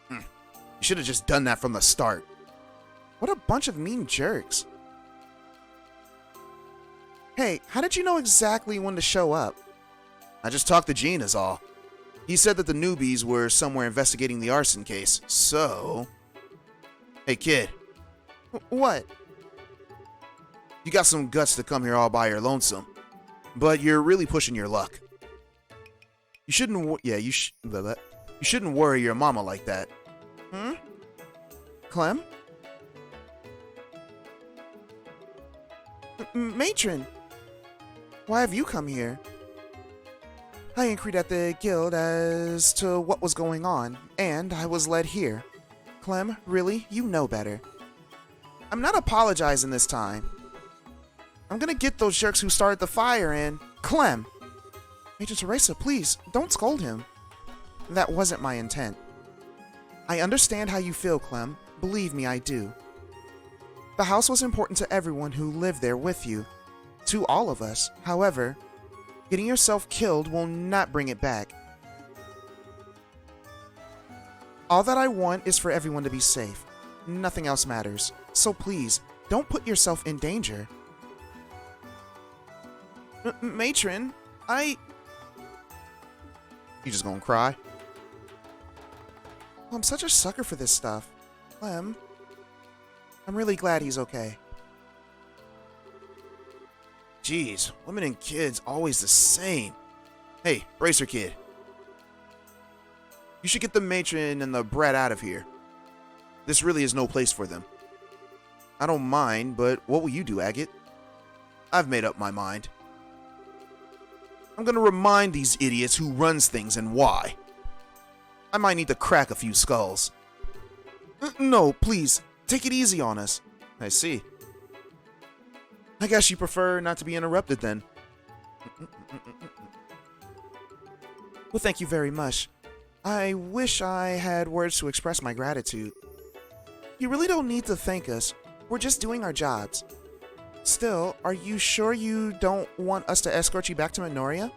You should have just done that from the start. What a bunch of mean jerks. Hey, how did you know exactly when to show up? I just talked to Gene is all. He said that the newbies were somewhere investigating the arson case, so... Hey kid. What? You got some guts to come here all by your lonesome, but you're really pushing your luck. You shouldn't you shouldn't worry your mama like that. Clem? Matron! Why have you come here? I inquired at the guild as to what was going on, and I was led here. Clem, really? You know better. I'm not apologizing this time. I'm gonna get those jerks who started the fire and... Clem! Major Teresa, please, don't scold him. That wasn't my intent. I understand how you feel, Clem. Believe me, I do. The house was important to everyone who lived there with you. To all of us. However, getting yourself killed will not bring it back. All that I want is for everyone to be safe. Nothing else matters. So please, don't put yourself in danger. Matron, You just gonna cry? I'm such a sucker for this stuff. Clem, I'm really glad he's okay. Jeez, women and kids always the same. Hey, Bracer Kid. You should get the matron and the brat out of here. This really is no place for them. I don't mind, but what will you do, Agate? I've made up my mind. I'm gonna remind these idiots who runs things and why. I might need to crack a few skulls. No, please, take it easy on us. I see. I guess you prefer not to be interrupted then. Well, thank you very much. I wish I had words to express my gratitude. You really don't need to thank us. We're just doing our jobs. Still, are you sure you don't want us to escort you back to Minoria?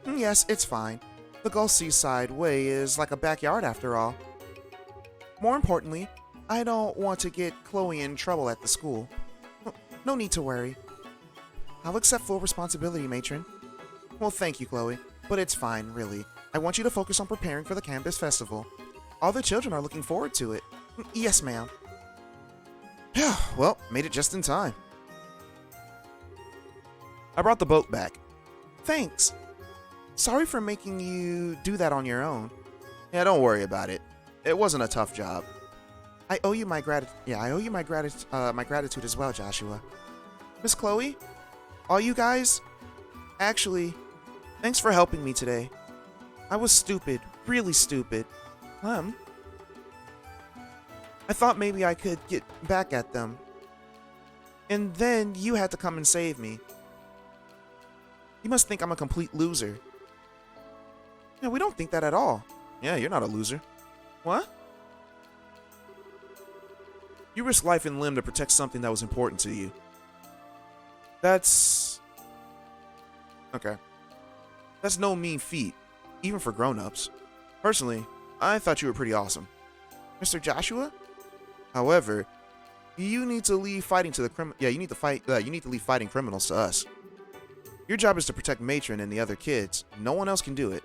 Yes, it's fine. The Gulf Seaside Way is like a backyard after all. More importantly, I don't want to get Chloe in trouble at the school. No need to worry. I'll accept full responsibility, Matron. Well, thank you, Chloe, but it's fine, really. I want you to focus on preparing for the campus festival. All the children are looking forward to it. Yes, ma'am. Well, made it just in time. I brought the boat back. Thanks. Sorry for making you do that on your own. Yeah, don't worry about it. It wasn't a tough job. I owe you my gratitude. Yeah, I owe you my gratitude as well, Joshua. Miss Chloe, all you guys, actually, thanks for helping me today. I was stupid, really stupid. I thought maybe I could get back at them. And then you had to come and save me. You must think I'm a complete loser. Yeah, we don't think that at all. Yeah, you're not a loser. What? You risked life and limb to protect something that was important to you. That's That's no mean feat, even for grown-ups. Personally, I thought you were pretty awesome. Mr. Joshua? However, you need to leave fighting to the you need to leave fighting criminals to us. Your job is to protect Matron and the other kids. No one else can do it.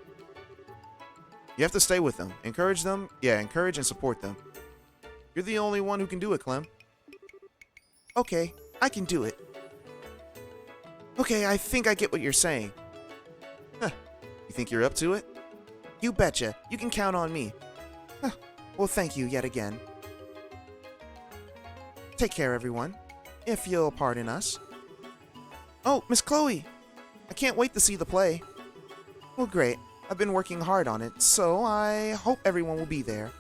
You have to stay with them. Encourage and support them. You're the only one who can do it, Clem. Okay, I can do it. Okay, I think I get what you're saying. Huh. You think you're up to it? You betcha. You can count on me. Huh. Well, thank you yet again. Take care, everyone. If you'll pardon us. Oh, Miss Chloe! I can't wait to see the play. Well, great. I've been working hard on it, so I hope everyone will be there.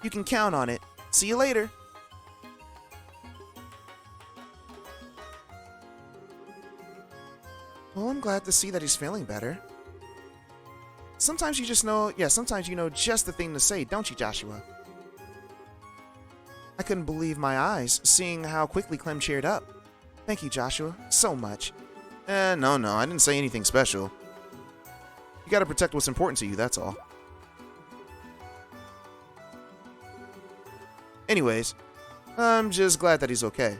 You can count on it. See you later. Well, I'm glad to see that he's feeling better. Sometimes you just know, sometimes you know just the thing to say, don't you, Joshua? I couldn't believe my eyes, seeing how quickly Clem cheered up. Thank you, Joshua, so much. No, I didn't say anything special. You gotta protect what's important to you, that's all. Anyways, I'm just glad that he's okay.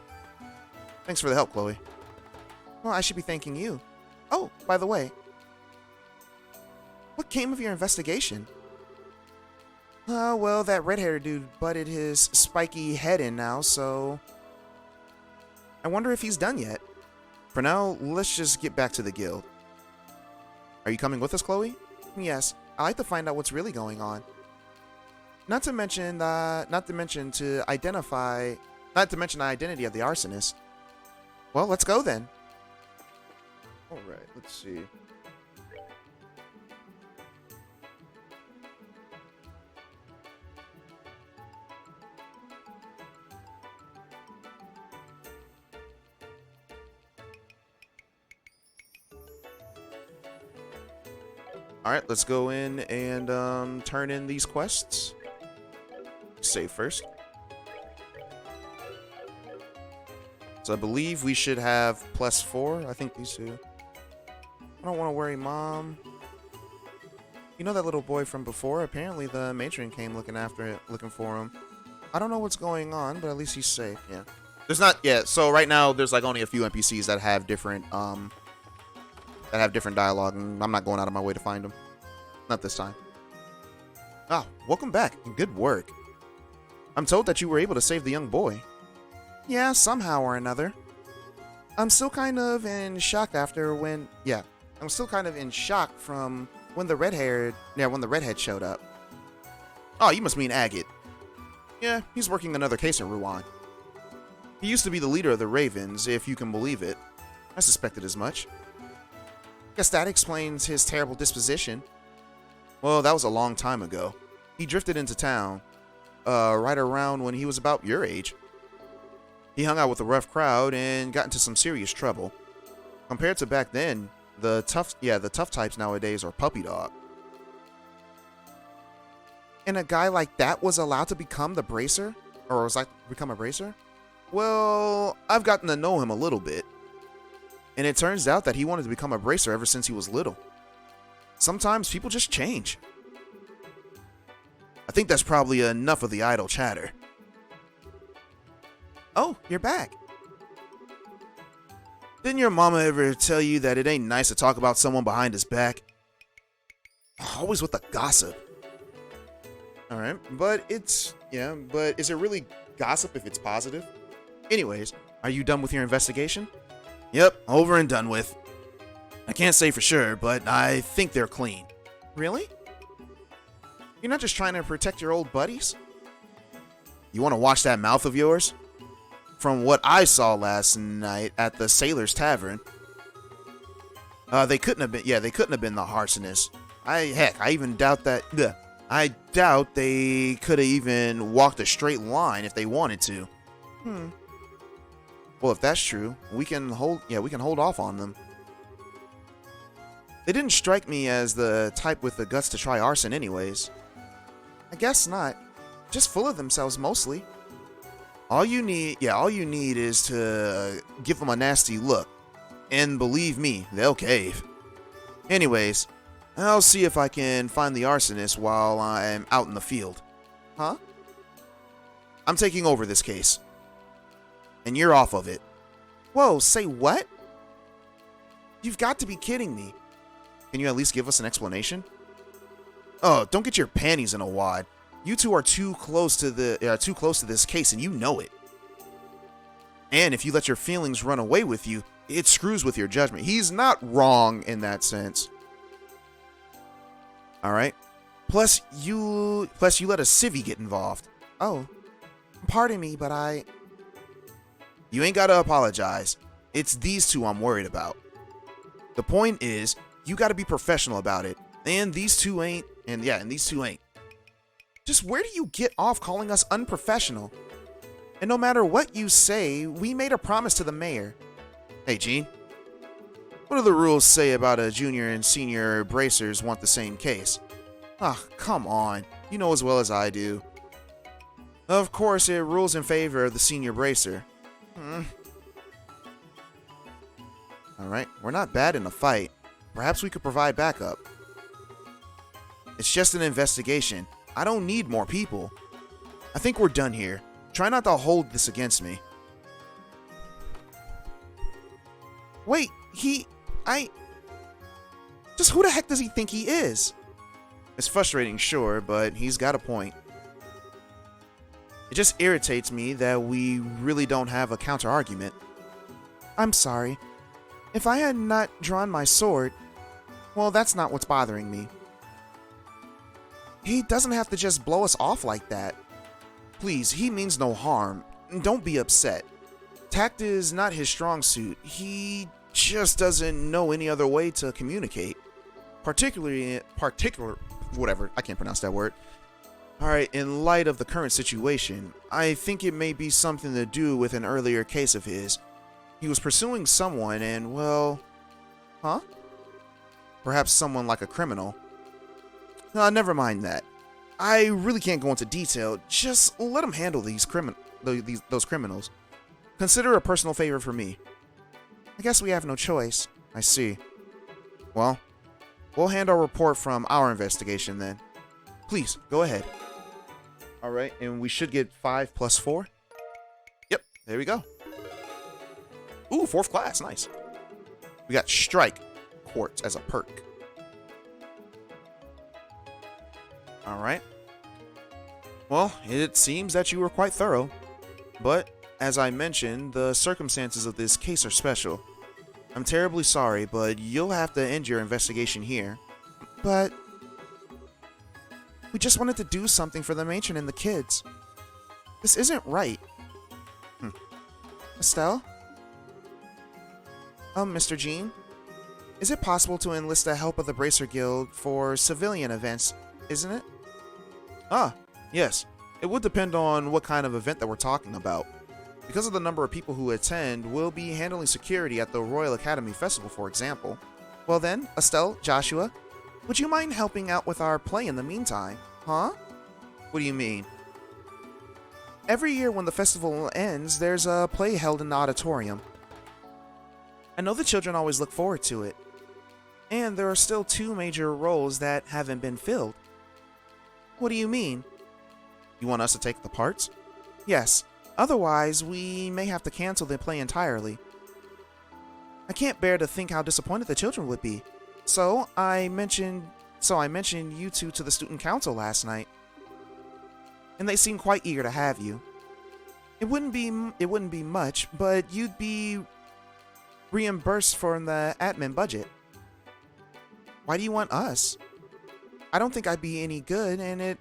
Thanks for the help, Chloe. Well, I should be thanking you. Oh, by the way, what came of your investigation? Well, that red-haired dude butted his spiky head in now, so I wonder if he's done yet. For now, let's just get back to the guild. Are you coming with us, Chloe? Yes, I'd like to find out what's really going on. Not to mention the identity of the arsonist. Well, let's go then. Alright, let's see. Alright, let's go in and turn in these quests. Save first. So I believe we should have +4. I think these two. I don't want to worry, Mom. You know that little boy from before? Apparently the matron came looking for him. I don't know what's going on, but at least he's safe. Yeah. There's not yet. So right now there's like only a few NPCs that have different dialogue, and I'm not going out of my way to find them. Not this time. Ah, welcome back. Good work. I'm told that you were able to save the young boy. Yeah, somehow or another. I'm still kind of in shock I'm still kind of in shock from when the redhead showed up. Oh, you must mean Agate. Yeah, he's working another case in Rouen. He used to be the leader of the Ravens, if you can believe it. I suspected as much. Guess that explains his terrible disposition. Well, that was a long time ago. He drifted into town, right around when he was about your age. He hung out with a rough crowd and got into some serious trouble. Compared to back then, the tough types nowadays are puppy dog. And a guy like that was allowed to become the bracer? Or was like become a bracer? Well, I've gotten to know him a little bit. And it turns out that he wanted to become a bracer ever since he was little. Sometimes people just change. I think that's probably enough of the idle chatter. Oh, you're back. Didn't your mama ever tell you that it ain't nice to talk about someone behind his back? Always with the gossip. Alright, but is it really gossip if it's positive? Anyways, are you done with your investigation? Yep, over and done with. I can't say for sure, but I think they're clean. Really? You're not just trying to protect your old buddies? You want to watch that mouth of yours? From what I saw last night at the Sailor's Tavern, they couldn't have been the arsonists. I even doubt that. I doubt they could have even walked a straight line if they wanted to. Well, if that's true, we can hold off on them. They didn't strike me as the type with the guts to try arson anyways. I guess not. Just full of themselves mostly. All you need is to give them a nasty look. And believe me, they'll cave. Anyways, I'll see if I can find the arsonist while I'm out in the field. Huh? I'm taking over this case. And you're off of it. Whoa, say what? You've got to be kidding me. Can you at least give us an explanation? Oh, don't get your panties in a wad. You two are too close to this case, and you know it. And if you let your feelings run away with you, it screws with your judgment. He's not wrong in that sense. All right. Plus you let a civvy get involved. Oh, pardon me, but You ain't gotta apologize. It's these two I'm worried about. The point is, you gotta be professional about it. And these two ain't. And these two ain't. Just where do you get off calling us unprofessional? And no matter what you say, we made a promise to the mayor. Hey, Gene. What do the rules say about a junior and senior bracers want the same case? Ah, come on. You know as well as I do. Of course, it rules in favor of the senior bracer. Alright, we're not bad in a fight. Perhaps we could provide backup. It's just an investigation. I don't need more people. I think we're done here. Try not to hold this against me. Wait, Just who the heck does he think he is? It's frustrating, sure, but he's got a point. It just irritates me that we really don't have a counter-argument. I'm sorry. If I had not drawn my sword, well, that's not what's bothering me. He doesn't have to just blow us off like that. Please, he means no harm. Don't be upset. Tact is not his strong suit. He just doesn't know any other way to communicate. Whatever, I can't pronounce that word. Alright, in light of the current situation, I think it may be something to do with an earlier case of his. He was pursuing someone and, well... Huh? Perhaps someone like a criminal. Never mind that. I really can't go into detail. Just let him handle those criminals. Consider a personal favor for me. I guess we have no choice. I see. Well, we'll hand our report from our investigation then. Please, go ahead. Alright, and we should get 5 plus 4. Yep, there we go. Ooh, 4th class, nice. We got Strike Quartz as a perk. Alright. Well, it seems that you were quite thorough. But, as I mentioned, the circumstances of this case are special. I'm terribly sorry, but you'll have to end your investigation here. But... we just wanted to do something for the matron and the kids. This isn't right. Estelle? Mr. Jean? Is it possible to enlist the help of the Bracer Guild for civilian events, isn't it? Ah, yes. It would depend on what kind of event that we're talking about. Because of the number of people who attend, we'll be handling security at the Royal Academy Festival, for example. Well then, Estelle, Joshua, would you mind helping out with our play in the meantime? Huh? What do you mean? Every year when the festival ends, there's a play held in the auditorium. I know the children always look forward to it. And there are still 2 major roles that haven't been filled. What do you mean? You want us to take the parts? Yes. Otherwise, we may have to cancel the play entirely. I can't bear to think how disappointed the children would be. So I mentioned you two to the student council last night. And they seem quite eager to have you. It wouldn't be much, but you'd be reimbursed from the admin budget. Why do you want us? I don't think I'd be any good, and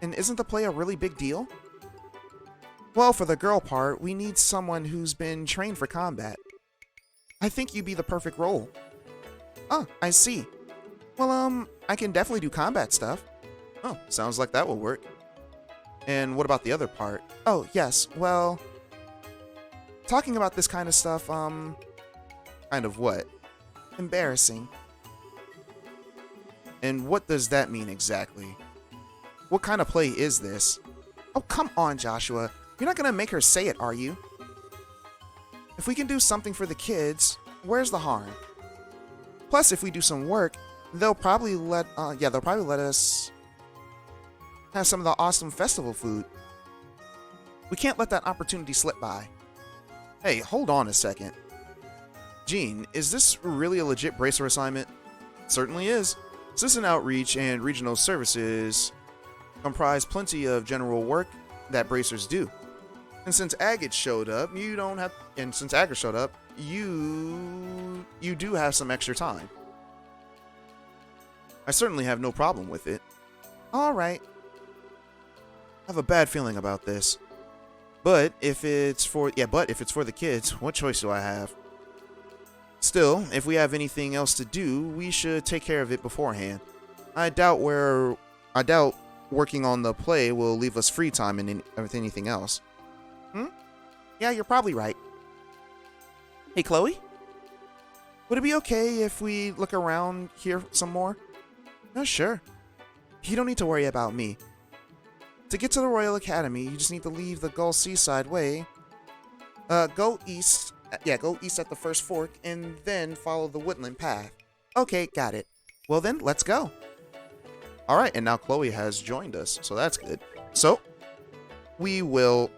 isn't the play a really big deal? Well, for the girl part, we need someone who's been trained for combat. I think you'd be the perfect role. Oh, I see. Well, I can definitely do combat stuff. Oh, sounds like that will work. And what about the other part? Oh, yes, well... talking about this kind of stuff, kind of what? Embarrassing. And what does that mean exactly? What kind of play is this? Oh, come on, Joshua. You're not gonna make her say it, are you? If we can do something for the kids, where's the harm? Plus, if we do some work, they'll probably let us have some of the awesome festival food. We can't let that opportunity slip by. Hey, hold on a second. Gene, is this really a legit bracer assignment? It certainly is. Citizen outreach and regional services comprise plenty of general work that bracers do. And since Agate showed up, you do have some extra time. I certainly have no problem with it. All right. I have a bad feeling about this. But if it's for the kids, what choice do I have? Still, if we have anything else to do, we should take care of it beforehand. I doubt working on the play will leave us free time with anything else. Yeah, you're probably right. Hey, Chloe? Would it be okay if we look around here some more? No, sure. You don't need to worry about me. To get to the Royal Academy, you just need to leave the Gull Seaside Way. Go east. Go east at the first fork, and then follow the woodland path. Okay, got it. Well then, let's go. Alright, and now Chloe has joined us, so that's good. So, we will...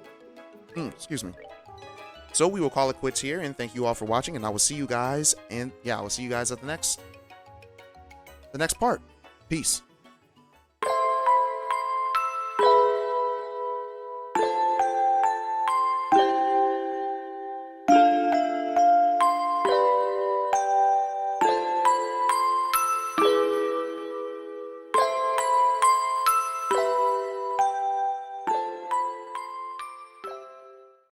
excuse me. So, we will call it quits here, and thank you all for watching, and I will see you guys, I will see you guys at the next part. Peace.